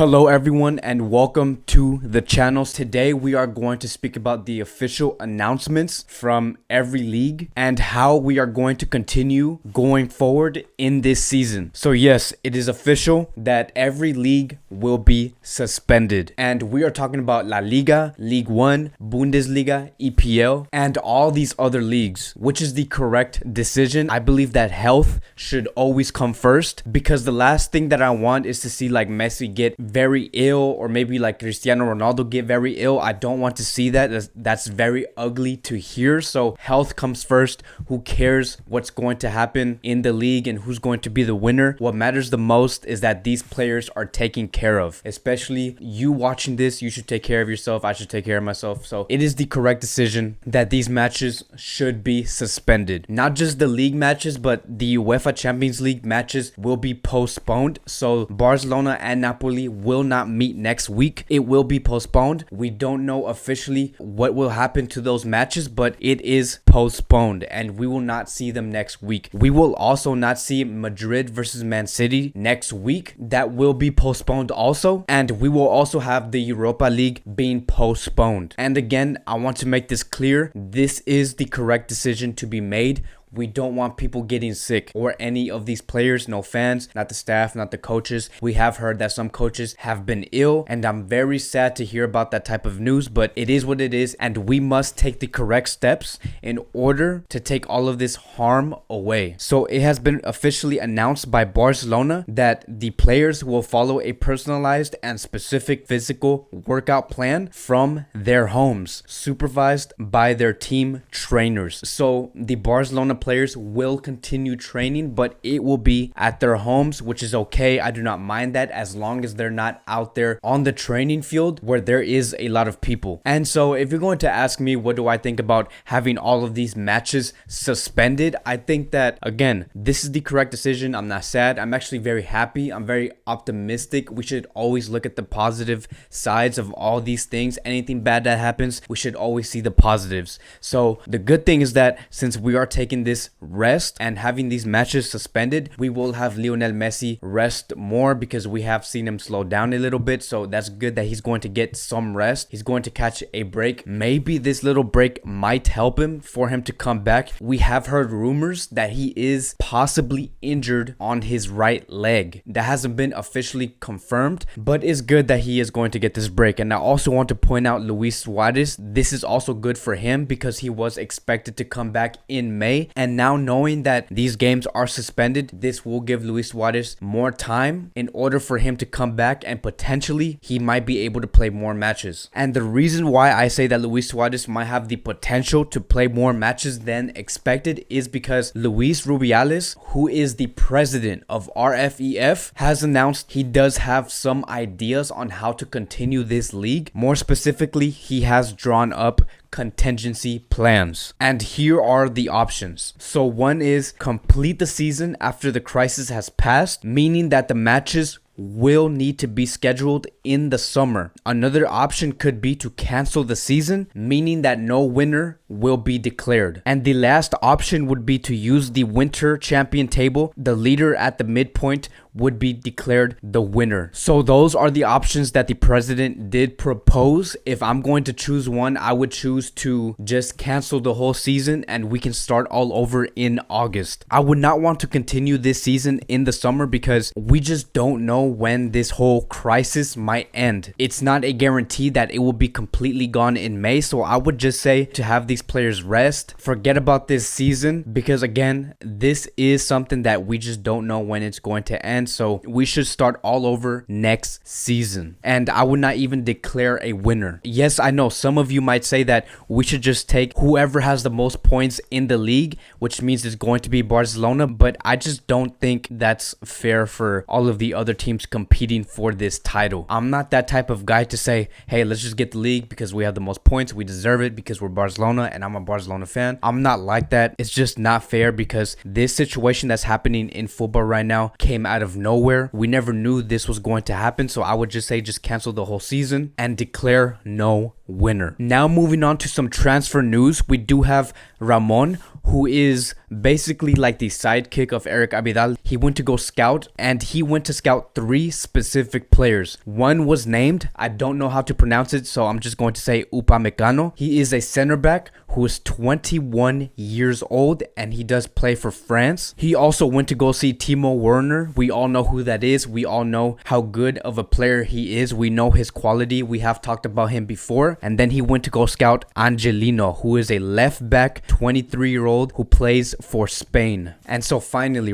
Hello everyone and welcome to the channel. Today we are going to speak about the official announcements from every league and how we are going to continue going forward in this season. So yes, it is official that every league will be suspended. And we are talking about La Liga, League 1, Bundesliga, EPL, and all these other leagues, which is the correct decision. I believe that health should always come first, because the last thing that I want is to see like Messi get very ill, or maybe like Cristiano Ronaldo get very ill. I don't want to see that. That's very ugly to hear. So health comes first. Who cares what's going to happen in the league and who's going to be the winner? What matters the most is that these players are taken care of. Especially you watching this, you should take care of yourself. I should take care of myself. So it is the correct decision that these matches should be suspended. Not just the league matches, but the UEFA Champions League matches will be postponed. So Barcelona and Napoli will not meet next week. It will be postponed. We don't know officially what will happen to those matches, but it is postponed and we will not see them next week. We will also not see Madrid versus Man City next week. That will be postponed also. And we will also have the Europa League being postponed. And again, I want to make this clear. This is the correct decision to be made. We don't want people getting sick, or any of these players, no fans, not the staff, not the coaches. We have heard that some coaches have been ill, and I'm very sad to hear about that type of news, but it is what it is, and we must take the correct steps in order to take all of this harm away. So it has been officially announced by Barcelona that the players will follow a personalized and specific physical workout plan from their homes, supervised by their team trainers. So the Barcelona players will continue training, but it will be at their homes, which is okay. I do not mind that, as long as they're not out there on the training field where there is a lot of people. And so if you're going to ask me what do I think about having all of these matches suspended, I think that, again, this is the correct decision. I'm not sad. I'm actually very happy. I'm very optimistic. We should always look at the positive sides of all these things. Anything bad that happens, we should always see the positives. So the good thing is that since we are taking this rest and having these matches suspended, we will have Lionel Messi rest more, because we have seen him slow down a little bit. So that's good that he's going to get some rest. He's going to catch a break. Maybe this little break might help him for him to come back. We have heard rumors that he is possibly injured on his right leg. That hasn't been officially confirmed, but it's good that he is going to get this break. And I also want to point out Luis Suarez. This is also good for him because he was expected to come back in May. And now knowing that these games are suspended, this will give Luis Suarez more time in order for him to come back, and potentially he might be able to play more matches. And the reason why I say that Luis Suarez might have the potential to play more matches than expected is because Luis Rubiales, who is the president of RFEF, has announced he does have some ideas on how to continue this league. More specifically, he has drawn up contingency plans, and here are the options. So one is complete the season after the crisis has passed, meaning that the matches will need to be scheduled in the summer. Another option could be to cancel the season, meaning that no winner will be declared. And the last option would be to use the winter champion table. The leader at the midpoint would be declared the winner. So those are the options that the president did propose. If I'm going to choose one, I would choose to just cancel the whole season and we can start all over in August. I would not want to continue this season in the summer because we just don't know when this whole crisis might end. It's not a guarantee that it will be completely gone in May. So I would just say to have these players rest, forget about this season, because again, this is something that we just don't know when it's going to end. So we should start all over next season. And I would not even declare a winner. Yes, I know some of you might say that we should just take whoever has the most points in the league, which means it's going to be Barcelona, but I just don't think that's fair for all of the other teams competing for this title. I'm not that type of guy to say, hey, let's just get the league because we have the most points, we deserve it because we're Barcelona and I'm a Barcelona fan. I'm not like that. It's just not fair because this situation that's happening in football right now came out of nowhere. We never knew this was going to happen. So I would just say just cancel the whole season and declare no winner. Now moving on to some transfer news. We do have Ramon, who is basically like the sidekick of Eric Abidal. He went to go scout, and he went to scout 3 specific players. One was named, I don't know how to pronounce it, so I'm just going to say Upamecano. He is a center back who is 21 years old, and he does play for France. He also went to go see Timo Werner. We all know who that is. We all know how good of a player he is. We know his quality. We have talked about him before. And then he went to go scout Angelino, who is a left back, 23-year-old who plays for Spain. And so finally,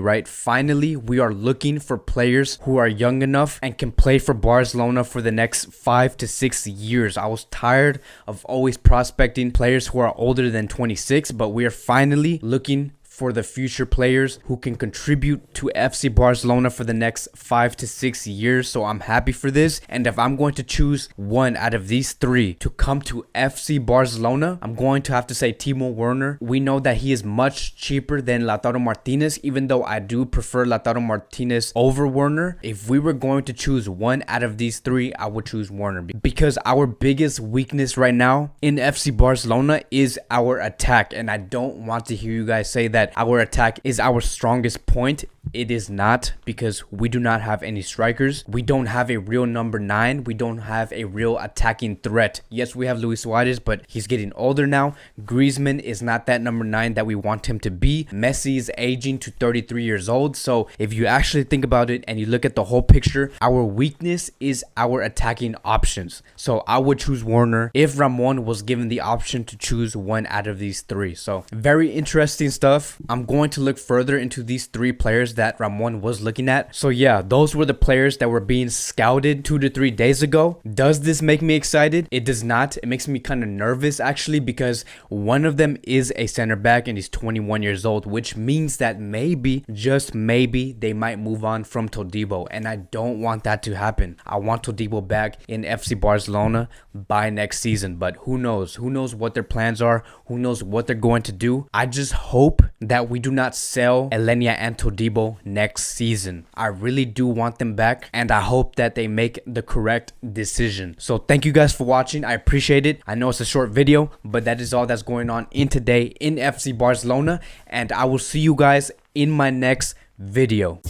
we are looking for players who are young enough and can play for Barcelona for the next 5 to 6 years. I was tired of always prospecting players who are older than 26, but we are finally looking for the future players who can contribute to FC Barcelona for the next 5 to 6 years. So I'm happy for this. And if I'm going to choose one out of these 3 to come to FC Barcelona, I'm going to have to say Timo Werner. We know that he is much cheaper than Lautaro Martinez, even though I do prefer Lautaro Martinez over Werner. If we were going to choose one out of these 3, I would choose Werner, because our biggest weakness right now in FC Barcelona is our attack. And I don't want to hear you guys say that our attack is our strongest point. It is not, because we do not have any strikers. We don't have a real number 9. We don't have a real attacking threat. Yes, we have Luis Suarez, but he's getting older now. Griezmann is not that number 9 that we want him to be. Messi is aging to 33 years old. So if you actually think about it and you look at the whole picture, our weakness is our attacking options. So I would choose Werner if Ramon was given the option to choose one out of these 3. So very interesting stuff. I'm going to look further into these 3 players that Ramon was looking at. So yeah, those were the players that were being scouted 2 to 3 days ago. Does this make me excited? It does not. It makes me kind of nervous actually, because one of them is a center back and he's 21 years old, which means that maybe, just maybe, they might move on from Todibo, and I don't want that to happen. I want Todibo back in FC Barcelona by next season, but who knows? Who knows what their plans are? Who knows what they're going to do? I just hope that we do not sell Elenia and Todibo next season. I really do want them back, and I hope that they make the correct decision. So thank you guys for watching. I appreciate it. I know it's a short video, but that is all that's going on in today in FC Barcelona, and I will see you guys in my next video.